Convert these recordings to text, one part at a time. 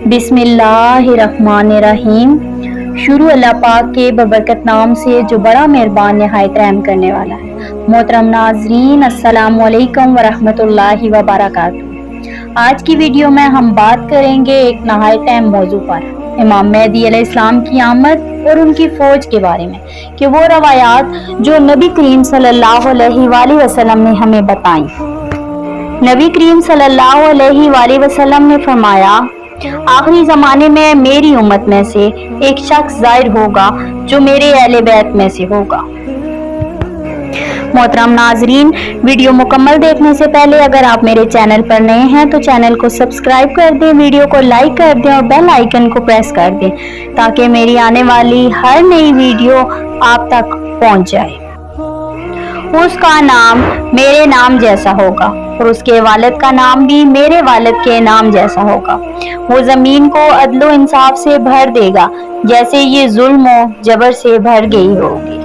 बिस्मिल्लाहिर्रहमानिर्रहीम। शुरू अल्लाह पाक के बबरकत नाम से जो बड़ा मेहरबान नहायत रहम करने वाला है। मोहतरम नाज़रीन, अस्सलामु अलैकुम वरहमतुल्लाहि वबरकातुहू। आज की वीडियो में हम बात करेंगे एक नहायत अहम मौजू पर, इमाम मेहदी अलैहिस्सलाम की आमद और उनकी फौज के बारे में, कि वो रवायात जो नबी करीम सल्लल्लाहु अलैहि वसल्लम ने हमें बताई। नबी करीम सल्लल्लाहु अलैहि वसल्लम ने फरमाया, आखिरी ज़माने में मेरी उम्मत में से एक शख्स ज़ाहिर होगा जो मेरे अहले बैत में से होगा। मोहतरम नाजरीन, वीडियो मुकम्मल देखने से पहले अगर आप मेरे चैनल पर नए हैं तो चैनल को सब्सक्राइब कर दें, वीडियो को लाइक कर दें और बेल आइकन को प्रेस कर दें ताकि मेरी आने वाली हर नई वीडियो आप तक पहुंच जाए। उसका नाम मेरे नाम जैसा होगा और उसके वालिद का नाम भी मेरे वालिद के नाम जैसा होगा। वो ज़मीन को अदलो इंसाफ से भर देगा जैसे ये जुल्म और जबर से भर गई होगी।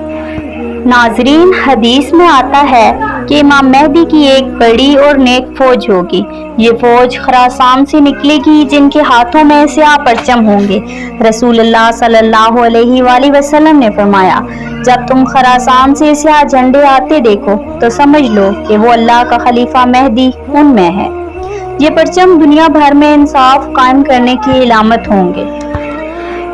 नाजरीन, हदीस में आता है कि इमाम मेहदी की एक बड़ी और नेक फौज होगी। ये फौज खरासान से निकलेगी जिनके हाथों में स्याह परचम होंगे। रसूलुल्लाह सल्लल्लाहु अलैहि वसल्लम ने फरमाया, जब तुम खरासान से स्याह झंडे आते देखो तो समझ लो कि वो अल्लाह का खलीफा मेहदी उनमें है। ये परचम दुनिया भर में इंसाफ कायम करने की इलामत होंगे।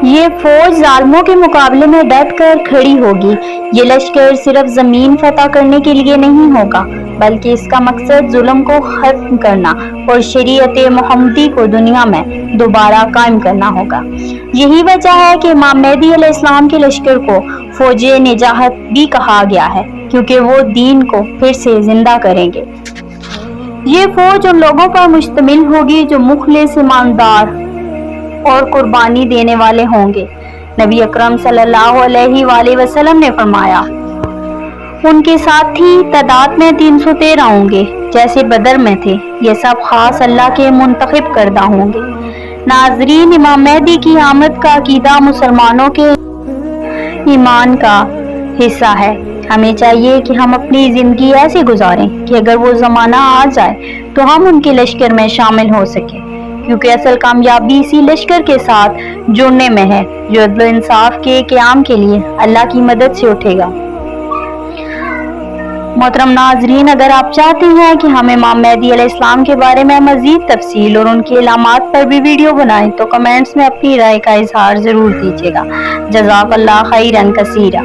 ये फौज जालिमों के मुकाबले में डट कर खड़ी होगी। ये लश्कर सिर्फ जमीन फतह करने के लिए नहीं होगा बल्कि इसका मकसद जुल्म को खत्म करना और शरीयत मोहम्मदी को दुनिया में दोबारा कायम करना होगा। यही वजह है कि इमाम मेहदी अलैहिस्सलाम के लश्कर को फौज निजाहत भी कहा गया है, क्योंकि वो दीन को फिर से जिंदा करेंगे। ये फौज उन लोगों पर मुश्तमिल होगी जो मुखलिस, ईमानदार और कुर्बानी देने वाले होंगे। नबी अकरम सल्लल्लाहु अलैहि वसल्लम ने फरमाया, उनके साथी तादाद में 313 होंगे जैसे बदर में थे। ये सब खास अल्लाह के मुंतखब करदा होंगे। नाजरीन, इमाम मेहदी की आमद का अकीदा मुसलमानों के ईमान का हिस्सा है। हमें चाहिए कि हम अपनी जिंदगी ऐसे गुजारें कि अगर वो जमाना आ जाए तो हम उनके लश्कर में शामिल हो सके, क्योंकि असल कामयाबी इसी लश्कर के साथ जुड़ने में है जो अदल इंसाफ के क़याम के लिए अल्लाह की मदद से उठेगा। मोहतरम नाजरीन, अगर आप चाहते हैं कि हम इमाम मेहदी अलैहिस्सलाम के बारे में मज़ीद तफसील और उनकी इलामात पर भी वीडियो बनाएं तो कमेंट्स में अपनी राय का इजहार ज़रूर कीजिएगा। जज़ाकल्लाह खैरन कसीरा।